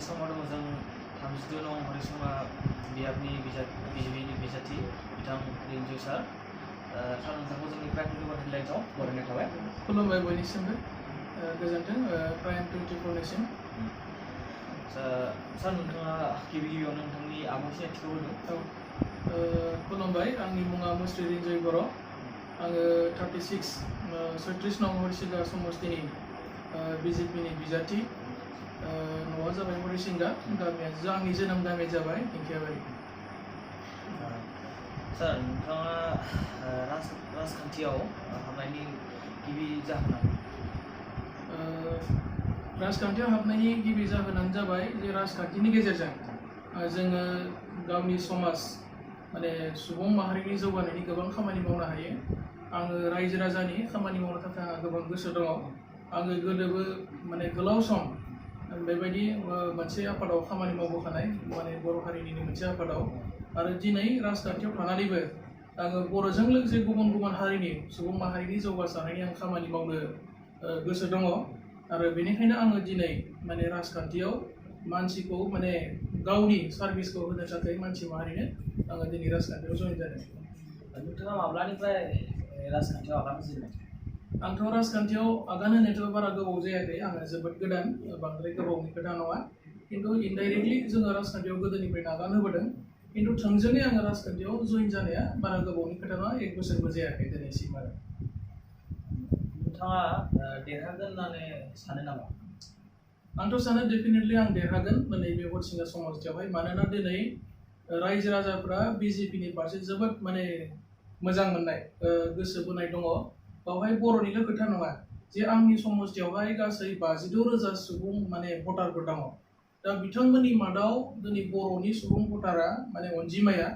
समाव दङ जों 32 नं हरिसिंहा बियाबनि बिजिबिनि बिजाथि बिथां रिन्जु सार सार नोंथांखौ जोंनि प्राइम 24 हेडलाइन्सआव बरायनाय थाबाय। खुलुमबाय बयनिसिमबो गोजोन्थों प्राइम 24 निसिम। सार नोंथाङा गिबियावनो नोंथांनि आबुं सिनायथिखौ होदों। खुलुमबाय, आंनि मुङा मुस्रि रिन्जय बर'। आङो 36 36 नं हरिसिंगा समस्तिनि बिजेपिनि बिजाथि। न'आ जाबाय हरिसिंगा, गामिया आंनि जोनोम गामिया जाबाय दिंखियाबारि। सार नोंथाङा राजखान्थियाव हाबनायनि गिबि जाहोना? राजखान्थियाव हाबनायनि गिबि जाहोनानो जाबाय जे राजखान्थिनि गेजेरजों जोङो गावनि समाज माने सुबुं माहारिनि जौगानायनि गोबां खामानि मावनो हायो। आङो रायजो राजानि खामानि मावनो थाखाय आंहा गोबां गोसो दङ। आङो गोदोबो माने गोलाव सम बेबायदि मोनसे आफादाव खामानि मावबोखानाय, माने बर' हारिनिनो मोनसे आफादाव। आरो दिनै राजखान्थियाव थानानैबो आङो बर'जों लोगोसे गुबुन गुबुन हारिनि सुबुं माहारिनि जौगासारनायनि आं खामानि मावनो गोसो दङ। आरो बेनिखायनो आङो दिनै माने राजखान्थियाव मानसिखौ माने गावनि सार्भिसखौ होनो थाखाय मानसि माहारिनो आङो दिनै राजखान्थियाव जइन जादों। नोंथाङा माब्लानिफ्राय राजखान्थियाव आगान होजेननाय? आंथ' राजखान्थियाव आगान होनायाथ' बारा गोबाव जायाखै, आङो जोबोद गोदान, बांद्राय गोबावनि खोथा नङा। खिन्थु इनडाइरेक्टलि जोङो राजखान्थियाव गोदोनिफ्रायनो आगान होबोदों। खिन्थु थोंजोङै आङो राजखान्थियाव जइन जानाया बारा गोबावनि खोथा नङा, 1 बोसोरबो जायाखै दिनैसिम आरो। नोंथाङा देरहागोन होननानै सानो नामा? आंथ' सानो डेफिनेटलि आं देरहागोन नैबे हरिसिंगा समस्तियावहाय। मानोना दिनै रायजो राजाफ्रा बिजेपिनि फारसे जोबोद माने मोजां मोननाय, गोसो बोनाय दङ। बावहाय बर'निल' खोथा नङा जे आंनि समस्तियावहाय गासै 52,000 सुबुं माने भटारफोर दङ। दा बिथांमोननि मादाव दिनै बर'नि सुबुं भटारा माने अनजिमाया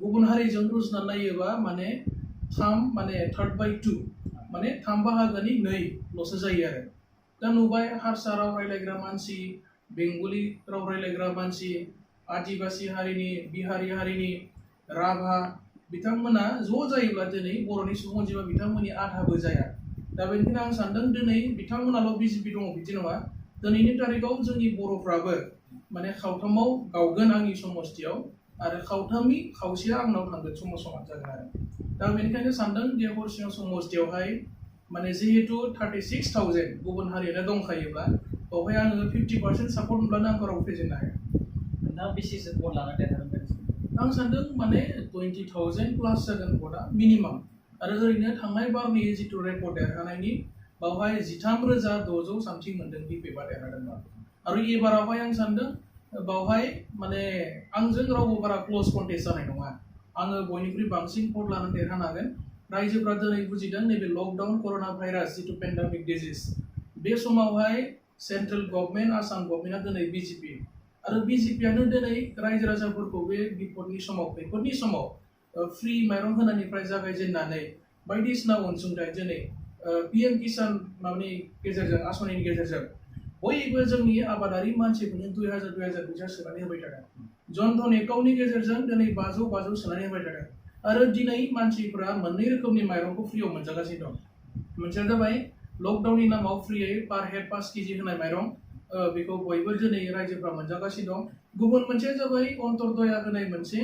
गुबुन हारिजों रुजुनानै नायोबा माने 3/2 माने 3 बाहागोनि 2ल'सो जायो आरो। दा नुबाय हारसा राव रायलायग्रा मानसि, बेंगलि राव रायलायग्रा मानसि, आदिबासि हारिनि, बिहारि हारिनि, राभा बिथांमोना ज' जायोब्ला दिनै बर'नि सुबुं अनजिमा बिथांमोननि आधाबो जाया। दा बेनिखायनो आं सानदों दिनै बिथांमोनाल' बिजेपि दङ बिदि नङा। दिनैनि तारिखाव जोंनि बर'फ्राबो माने खावथामाव गावगोन आंनि समस्तियाव, आरो खावथामनि खावसेया आंनाव थांगोन समान समान जागोन आरो। दा बेनिखायनो सानदों जे हरिसिंगा समस्तियावहाय माने जिहेतु 36,000 गुबुन हारियानो दंखायोब्ला बावहाय आङो 50% सापर्ट मोनब्लानो आंखौ रावबो फेजेननो हाया। नोंथाङा बेसेसो भट लाना देरहागोन? आं सानदों माने 20,000 प्लास जागोन भटआ मिनिमाम। आरो ओरैनो थांनाय बारनि जिथु रेकर्ड देरहानायनि बावहाय 13,600 सामथिं मोनदों बिपेपा देरहादोंमोन। आरो एबारावहाय आं सानदों बावहाय माने आंजों रावबो बारा क्ल'ज कन्टेस्ट जानाय नङा। आङो बयनिख्रुइ बांसिन भट लानानै देरहानो हागोन। रायजोफ्रा दिनै बुजिदों नैबे लकडाउन कर'ना भाइरास जिथु पेन्डेमिक डिजिज, बे समावहाय सेन्ट्रेल गभर्नमेन्ट, आसाम गभर्नमेन्टआ दिनै बिजेपि, आरो बिजेपियानो दिनै रायजो राजाफोरखौ बे बिपदनि समाव, खैफोदनि समाव फ्रि माइरं होनायनिफ्राय जागायजेननानै बायदिसिना अनसुंथाइ दिनै PM किसान माबानि गेजेरजों, आसनिनि गेजेरजों बयबो जोंनि आबादारि मानसिफोरनो 2,000 फैसा सोनानै होबाय थादों। जनधन एकाउन्टनि गेजेरजों दिनै 500 सोनानै होबाय थादों। आरो दिनै मानसिफ्रा मोननै रोखोमनि माइरंखौ फ्रियाव मोनजागासिनो दं। मोनसेया जाबाय लकडाउननि नामाव फ्रियै पार हेड 5 केजि होनाय माइरं, बेखौ बयबो दिनै रायजोफ्रा मोनजागासिनो दं। गुबुन मोनसेया जाबाय अन्त्योदया होनाय मोनसे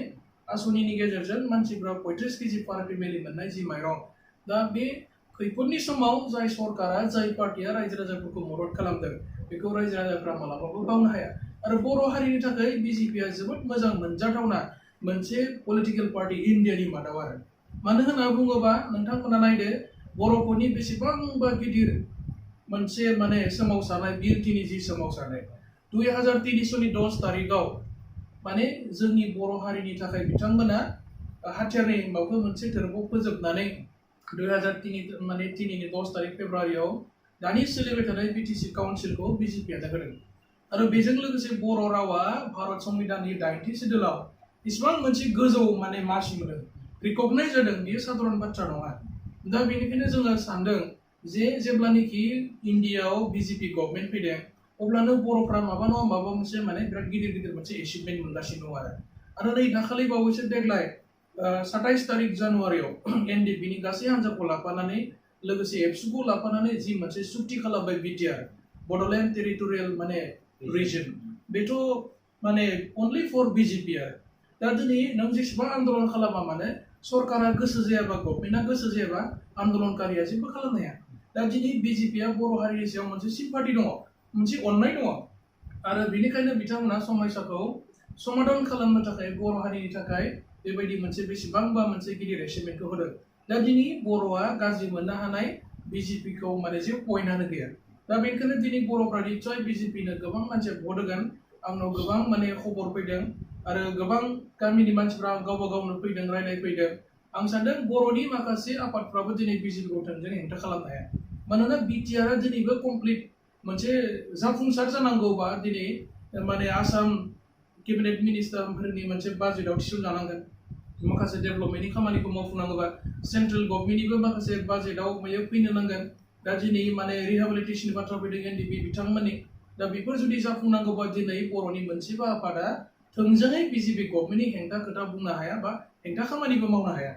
आसनिनि गेजेरजों मानसिफ्रा 35 केजि पार फेमिलि मोननाय जि माइरं। दा बे खैफोदनि समाव जाय सरकारा, जाय पार्टिया रायजो राजाफोरखौ मदद खालामदों बेखौ रायजो राजाफ्रा मालाबाबो बावनो हाया। आरो बर' हारिनि थाखाय बिजेपिया जोबोद मोजां मोनजाथावना मोनसे पलिटिकेल पार्टि इन्डियानि मादाव आरो। मानो होनना बुङोबा नोंथांमोना नायदो बर'फोरनि बेसेबांबा गिदिर मोनसे माने सोमावसारनाय, बिरखिनि जि सोमावसारनाय 2023 10 तारिखआव माने जोंनि बर' हारिनि थाखाय बिथांमोना हाथियारनि माबाखौ मोनसे धोरोमखौ फोजोबनानै 2003 10 तारिख फेब्रुवारियाव दानि सोलिबाय थानाय BTC काउन्सिलखौ बिजेपियानो होदों। आरो बेजों लोगोसे बर' रावा भारत संबिधाननि 80 सिडुलाव इसिबां मोनसे गोजौ माने मासि मोनो, रिकगनाइज जादों, बेयो साधारन बाथ्रा नङा। दा बेनिखायनो जोङो सानदों जे जेब्लानोखि इन्डियाआव बिजेपि गभर्नमेन्ट फैदों अब्लानो बर'फ्रा माबा नङा माबा मोनसे माने बिराद गिदिर गिदिर मोनसे एचिभमेन्ट मोनगासिनो दं आरो नै दाखालि बावैसो देग्लाय 27 तारिख जानुवारियाव NDP नि गासै हान्जाखौ लाफानानै लोगोसे एबसुखौ लाफानानै जि मोनसे सुक्ति खालामबाय BTR, बड'लेण्ड टेरिटरियेल माने रिजन, बेथ' माने अनलि फर बिजेपि आरो दा दिनै नों जेसेबां आन्दलन खालामा माने सरकारा गोसो जायाबा गभर्नमेन्टआ गोसो जायाबा आन्दलनकारिया जेबो खालामनो हाया दा दिनै बिजेपिया बर' हारिनि सायाव मोनसे सिम्पाथि दङ मोनसे अननाय दङ आरो बेनिखायनो बिथांमोना समयसाखौ समाधान खालामनो थाखाय बर' हारिनि थाखाय बेबायदि मोनसे बेसेबांबा मोनसे गिदिर एचिभमेन्टखौ होदों दा दिनै बर'आ गाज्रि मोननो हानाय बिजेपिखौ माने जेबो पइन्टआनो गैया दा बेनिखायनो दिनै बर'फ्रा निस्सय बिजेपिनो गोबां मानसिया भट होगोन आंनाव गोबां माने खबर फैदों आरो गोबां गामिनि मानसिफ्रा गावबा गावनो फैदों रायलायफैदों आं सानदों बर'नि माखासे आफादफ्राबो दिनै बिजेपिखौ थोंजों हेंथा खालामनो हाया मानोना बिटिआरआ दिनैबो कमप्लिट मोनसे जाफुंसार जानांगौबा दिनै माने आसाम केबिनेट मिनिस्टारफोरनि मोनसे बाजेटआव थिसनजानांगोन माखासे डेभेलपमेन्टनि खामानिखौ मावफुंनांगौबा सेन्ट्रेल गभर्नमेन्टनिबो माखासे बाजेटआव माने फैनो नांगोन दा दिनै माने रिहेबिलिटेसननि बाथ्रा फैदों एनडिपि बिथांमोननि दा बेफोर जुदि जाफुंनांगौबा दिनै बर'नि मोनसेबो आफादा थोंजोङै बिजेपि गभर्नमेन्टनि हेंथा खोथा बुंनो हाया बा हेंथा खामानिबो मावनो हाया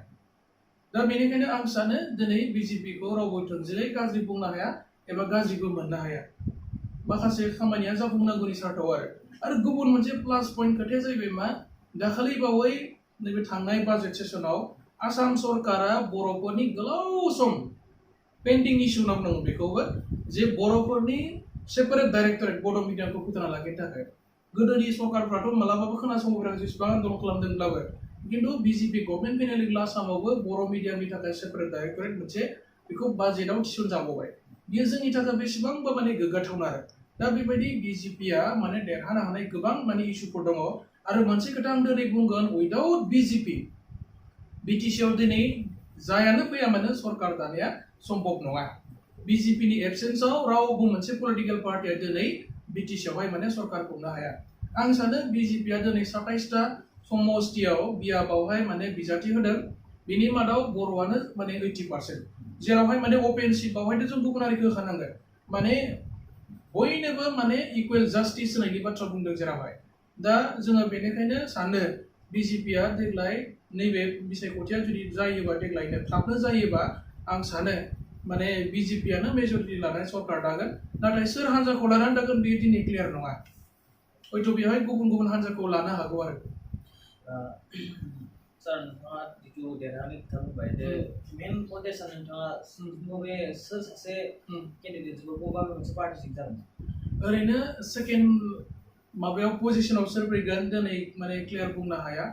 दा बेनिखायनो आं सानो दिनै बिजेपिखौ रावबो थोंजोङै गाज्रि बुंनो हाया एबा गाज्रिबो मोननो हाया माखासे खामानिया जाफुंनांगौनि सार्थाव आरो गुबुन मोनसे प्लास पइन्ट खोथाया जाहैबाय मा दाखालि बावै नैबे थांनाय बाजेट सेसनाव आसाम सरकारा बर'फोरनि गोलाव सम पेन्डिं इस्यु होनना बुंनांगौ बेखौबो जे बर'फोरनि सेपारेट डाइरेक्टरेट बड' मिडियामखौ फोथांना लाखिनो थाखाय गोदोनि सरकारफ्राथ' मालाबाबो खोनासंग्रा जेसेबां आन्दलन खालामदोंब्लाबो खिन्थु बिजेपि गभर्नमेन्ट फैनाय लोगो आसामावबो बर' मिडियामनि थाखाय सेपारेट डाइरेक्टरेट मोनसे बेखौ बाजेटआव थिसनजाबावबाय बियो जोंनि थाखाय बेसेबांबा माने गोग्गाथावना दा बेबायदि बिजेपिया माने देरहानो हानाय गोबां माने इस्युफोर दङ आरो मोनसे खोथा आं दिनै बुंगोन उइदाउट बिजेपि बिटिसिआव दिनै जायानो फैया मानो सरकार दानाया सम्भब नङा बिजेपिनि एबसेन्सआव रावबो मोनसे पलिटिकेल पार्टिया दिनै बिटिसिआवहाय माने सरकार खुंनो हाया आं सानो बिजेपिया दिनै 27टा समस्तियाव बियाबावहाय माने बिजाथि होदों बिनि मादाव बर'आनो माने 80% जेरावहाय माने अपेन सिटआवहायथ' जों गुबुन हारिखौ होखानांगोन माने बयनोबो माने इकुवेल जास्टिस होनायनि बाथ्रा बुंदों जेरावहाय दा जोङो बेनिखायनो सानो बिजेपिया देग्लाय नैबे बिसायख'थिया जुदि जायोबा देग्लायनो थाबनो जायोबा आं सानो माने बिजेपियानो मेजरिटि लानाय सरकार दागोन नाथाय सोर हान्जाखौ लानानै दागोन बेयो दिनै क्लियार नङा हयथ' बेवहाय गुबुन गुबुन हान्जाखौ लानो हागौ आरो सार नोंथाङा जिथु देरहानानै खोथा बुंबाय जे मेन कन्टेस्टआ नोंथाङा बबे सोर सासे केन्डिडेटफोरखौ बा मोनसे पार्टिसिपेट जागोन ओरैनो सेकेन्ड माबायाव पजिशनाव सोर फैगोन दिनै माने क्लियार बुंनो हाया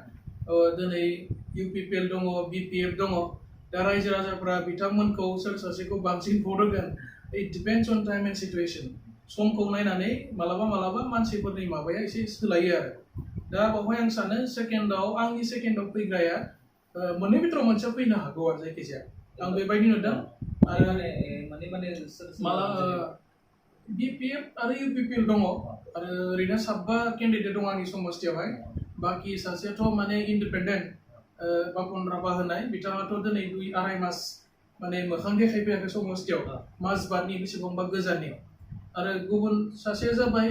दिनै इउपिपिएल दङ बिपिएफ दङ दा रायजो राजाफ्रा बिथांमोनखौ सोर सासेखौ बांसिन भट होगोन it depends on time and situation समखौ नायनानै मालाबा मानसिफोरनि माबाया एसे सोलायो आरो दा बावहाय आं सानो आंनि सेकेन्डआव फैग्राया मोननै बिथोराव मोनसेया फैनो हागौ आरो जायखिजाया आं बेबायदि नुदों आरो बिपिएफ आरो इउपिपिएल दङ आरो ओरैनो 7 केन्डिडेट दङ आंनि समस्तियावहाय बाखि सासेयाथ' माने इन्डिपेन्डेन्ट बापन राभा होनाय बिथाङाथ' दिनै 2.5 मास माने मोखां देखायफैयाखै समस्तियाव माजबादनि बेसेबांबा गोजाननि आरो गुबुन सासेया जाबाय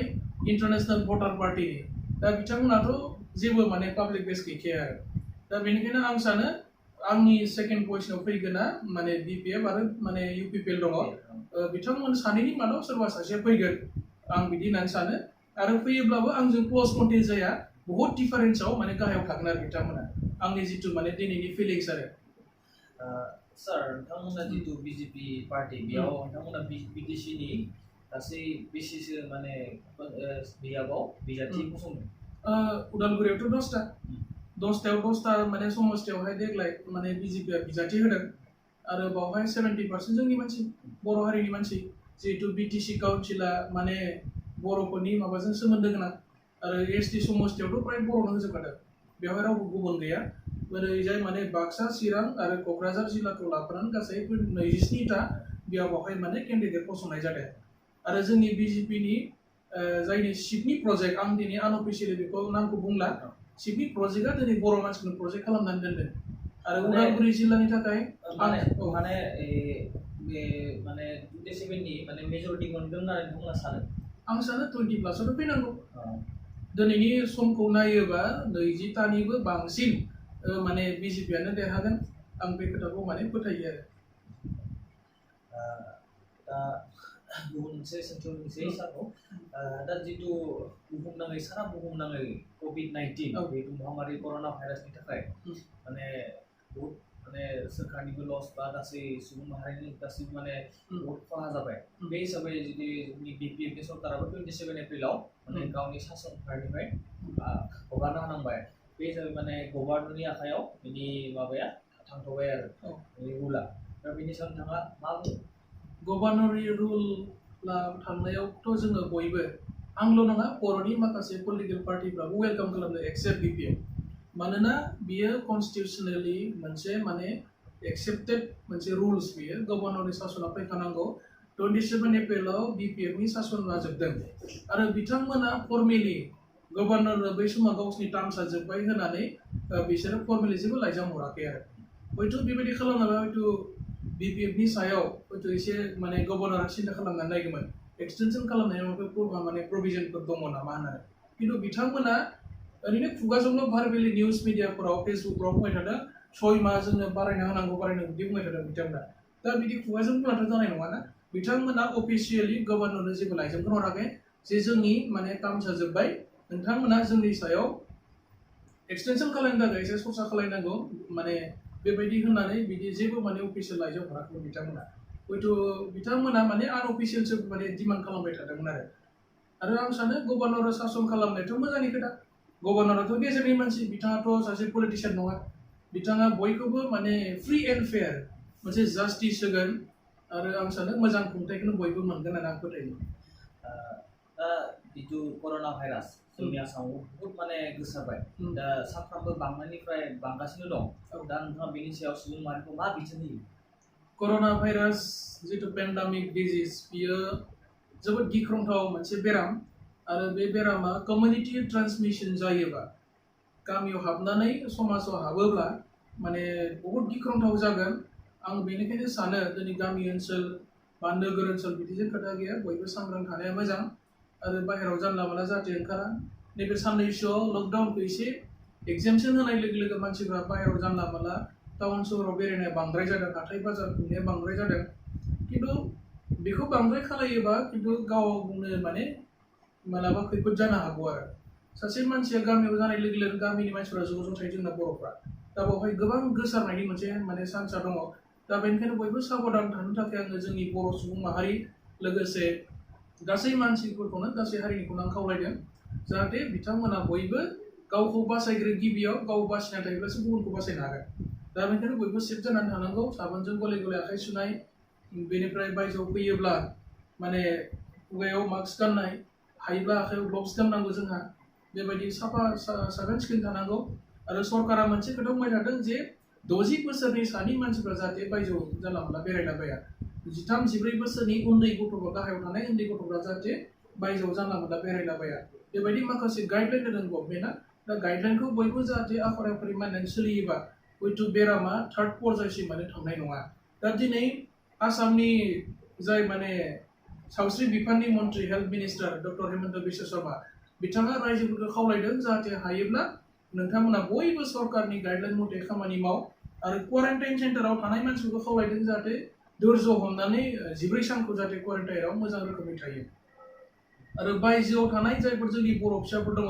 इन्टारनेशनेल भटार पार्टिनि दा बिथांमोनाथ' जेबो माने पाब्लिक बेस गैखाया आरो दा बेनिखायनो आं सानो आंनि सेकेन्ड पजिशनाव फैगोना माने बिपिएफ आरो माने इउपिपिएल दङ बिथांमोन सानैनि मादाव सोरबा सासेया फैगोन आं बिदि होननानै सानो आरो फैयोब्लाबो आंजों क्ल'ज कन्टेस्ट जाया बहुत डिफारेन्सआव माने गाहायाव थागोन आरो बिथांमोना आंनि जिथु माने दिनैनि फिलिंस आरो सार नोंथांमोना जिथु बिजेपि पार्टि बेयाव नोंथांमोना बिटिसिनि गासै बेसेसो माने बियाबाव बिजाथि फसंदों उदालगुरियावथ' 10टायाव 10टा माने समस्तियावहाय देग्लाय माने बिजेपिया बिजाथि होदों आरो बावहाय 70% जोंनि मानसि बर' हारिनि मानसि जिहेतु बिटिसि काउन्सिला माने बर'फोरनि माबाजों सोमोन्दो गोनां आरो एसटि समस्तियावथ' फ्राय बर'नो होजोबखादों बेवहाय रावबो गुबुन गैया ओरैजाय माने बाक्सा चिरां आरो क'क्राझार जिल्लाखौ लाफानानै गासै 27टा बेवहाय माने केन्डिडेट फसंनाय जादों आरो जोंनि बिजेपिनि जायनि सिटनि प्रजेक्ट आं दिनै आनअफिसियेलि बेखौ नामखौ बुंला सिटनि प्रजेक्टआ दिनै बर' मानसिखौनो प्रजेक्ट खालामनानै दोनदों आरो उदालगुरि जिल्लानि थाखाय माने 27नि माने मेजरिटि मोनगोन होननानै नोंथांमोना सानो आं सानो 20+ फैनांगौ दिनैनि समखौ नायोबा 20टानिबो बांसिन माने बिजेपियानो देरहागोन आं बे खोथाखौ माने फोथायो आरो दा गुबुन मोनसे सोंथियाव मोनसे सारखौ दा जितु बुहुमनाङै सारा बुहुमनाङै COVID-19 जितु महामारी कर'ना भाइरासनि थाखाय माने बहुत माने सोरखारनिबो लस बा गासै सुबुं माहारिनि गासैबो माने बहुत खहा जाबाय बे हिसाबै जुदि जोंनि BPF सरकाराबो 27 एप्रिलाव माने गावनि सासन भारनिफ्राय हगारना होनांबाय बे हिसाबै माने गभर्नरनि आखायाव बिनि माबाया थांथ'बाय आरो रुला दा बिनि सायाव नोंथाङा मा बुङो गभर्नरनि रुल थांनायावथ' जोङो बयबो आंल' नङा बर'नि माखासे पलिटिकेल पार्टिफ्राबो वेलकाम खालामदों एक्सेप्ट BPF मानोना बियो कनस्टिटिउसनेलि मोनसे माने एक्सेप्टेड मोनसे रुल्स बियो गभर्नरनि सासना फैखानांगौ 27 एप्रिलाव BPF नि सासना जोबदों आरो बिथांमोना फर्मेलि गभर्नरनो बै समाव गावसिनि टार्मसा जोब्बाय होनानै बिसोरो फर्मेलि जेबो लाइजाम हराखै आरो हयथ' बेबायदि खालामोबा हयथ' BPF नि सायाव हयथ' एसे माने गभर्नरा सिन्था खालामनानै नायगौमोन एक्सटेनसन खालामनायाव माने प्रभिजनफोर दङ नामा होननानै खिन्थु बिथांमोना ओरैनो खुगाजोंल' भार्बेलि निउस मिडियाफोराव फेसबुकफ्राव बुंबाय थादों 6 माह जोंनो बारायना होनांगौ बिदि बुंबाय थादों बिथांमोना दा बिदि खुगाजों बुंब्लाथ' जानाय नङाना बिथांमोना अफिसियेलि गभर्नरनो जेबो लाइजामखौ हराखै जे जोंनि माने टार्मसा जोब्बाय नोंथांमोना जोंनि सायाव एक्सटेनसन खालामनो थाखाय एसे सरसा खालामनांगौ माने बेबायदि होननानै बिदि जेबो माने अफिसियेल लाइजाम हराखै बिथांमोना हयथ' बिथांमोना माने आनअफिसियेलसो माने डिमान्ड खालामबाय थादोंमोन आरो आं सानो गभर्नर सासन खालामनायाथ' मोजांनि खोथा गभर्नराथ' गेजेरनि मानसि बिथाङाथ' सासे पलिटिशियान नङा बिथाङा बयखौबो माने फ्रि एन्ड फेयार मोनसे जास्टिस होगोन आरो आं सानो मोजां खुंथायखौनो बयबो मोनगोन होननानै आं फोथायो दा जितु कर'ना भाइरास जोंनि आसामाव बहुत माने गोसारबाय दा सानफ्रामबो बांनायनिफ्राय बांगासिनो दं दा नोंथाङा बेनि सायाव सुबुं माहारिखौ मा बिथोन होयो कर'ना भाइरास जितु पेन्डामिक डिजिज बियो जोबोद गिख्रंथाव मोनसे बेराम आरो बे बेरामा कमिउनिटि ट्रान्समिसन जायोबा गामियाव हाबनानै समाजाव हाबोब्ला माने बहुत गिख्रंथाव जागोन आं बेनिखायनो सानो जोंनि गामि ओनसोल बा नोगोर ओनसोल बिदिजों खोथा गैया बयबो सांग्रां थानाया मोजां आरो बाहेरायाव जानला मोनला जाहाथे ओंखारा नैबे साननैसोआव लकडाउनखौ एसे एगजेमसन होनाय लोगो लोगो मानसिफ्रा बाहेरायाव जानला मोनला टाउन सहराव बेरायनाया बांद्राय जादों हाथाय बाजार खुंनाया बांद्राय जादों खिन्थु बेखौ बांद्राय खालायोबा खिन्थु गावनो माने मालाबा खैफोद जानो हागौ आरो सासे मानसिया गामियाव जानाय लोगो लोगो गामिनि मानसिफ्रा ज' थायो जोंना बर'फ्रा दा बेवहाय गोबां गोसारनायनि मोनसे माने चान्सआ दङ दा बेनिखायनो बयबो साबधान थानो थाखाय आङो जोंनि बर' सुबुं माहारि लोगोसे गासै मानसिफोरखौनो गासै हारिनिखौनो आं खावलायदों जाहाथे बिथांमोना बयबो गावखौ बासायग्रो गिबियाव गाव बासिना थायोब्लासो गुबुनखौ बासायनो हागोन दा बेनिखायनो बयबो सेफ जानानै थानांगौ साबोनजों गले गले आखाइ सुनाय बेनिफ्राय बायजोआव फैयोब्ला माने खुगायाव मास्क गाननाय हायोब्ला आखायाव ग्लभ्स गाननांगौ जोंहा बेबायदि साफा साखोन सिखोन थानांगौ आरो सरकारा मोनसे खोथा बुंबाय थादों जे 60 बोसोरनि सानि मानसिफ्रा जाहाथे बायजोआव जानला मोनला बेरायलाबाया 13-14 बोसोरनि उन्दै गथ'फोर गाहायाव थानाय उन्दै गथ'फ्रा जाहाथे बायजोआव जानला मोनला बेरायलाबाया बेबायदि माखासे गाइडलाइन होदों गभर्नमेन्टआ दा गाइडलाइनखौ बयबो जाहाथे आखर आखरै मानिनानै सोलियोबा हयथ' बेरामा थार्ड पर्यायसिम माने थांनाय नङा दा दिनै आसामनि जाय माने सावस्रि बिफाननि मन्थ्रि health minister doctor Hemant Biswa Sharma बिथाङा रायजोफोरखौ खावलायदों जाहाथे हायोब्ला नोंथांमोना बयबो सरकारनि गाइडलाइन मथे खामानि माव आरो क्वारेन्टाइन सेन्टाराव थानाय मानसिफोरखौ खावलायदों जाहाथे धैर्य हमनानै 14 सानखौ जाहाथे क्वारेन्टाइनाव मोजां रोखोमै थायो आरो बायजोआव थानाय जायफोर जोंनि बर' फिसाफोर दङ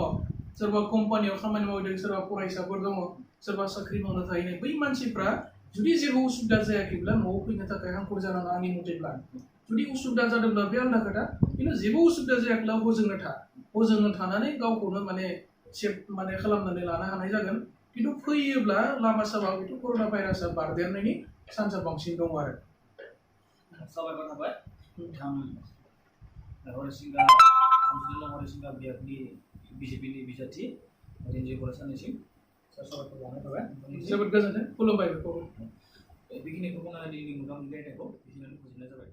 सोरबा कम्पानियाव खामानि मावदों सोरबा फरायसाफोर दङ सोरबा साख्रि मावनो थाहैनाय बै मानसिफ्रा जुदि जेबो उसुबिदा जायाखैब्ला न'आव फैनो थाखाय हांखुर जानाङा आंनि मथेब्ला जुदि उसुबिदा जादोंब्ला बे आलदा खोथा खिन्थु जेबो उसुबिदा जायाखैब्ला हजोंनो थानानै गावखौनो माने सेफ माने खालामनानै लानो हानाय जागोन खिन्थु फैयोब्ला लामा सामा बेथ' कर'ना भाइरासआ बारदेरनायनि चान्सआ बांसिन दङ आरो साबायखर थाबाय नोंथां हरिसिंगा बियाबनि बिजेपिनि बिजाथि रेन्जि फरायसालिसिम साबायखर बावनाय थाबाय जोबोद गोजोनथों खुलुमबाय बेखौ बेखिनिखौ बुंनानै दिनैनि मोगा मोगि आयदाखौ बेखिनियावनो फोजोबनाय जाबाय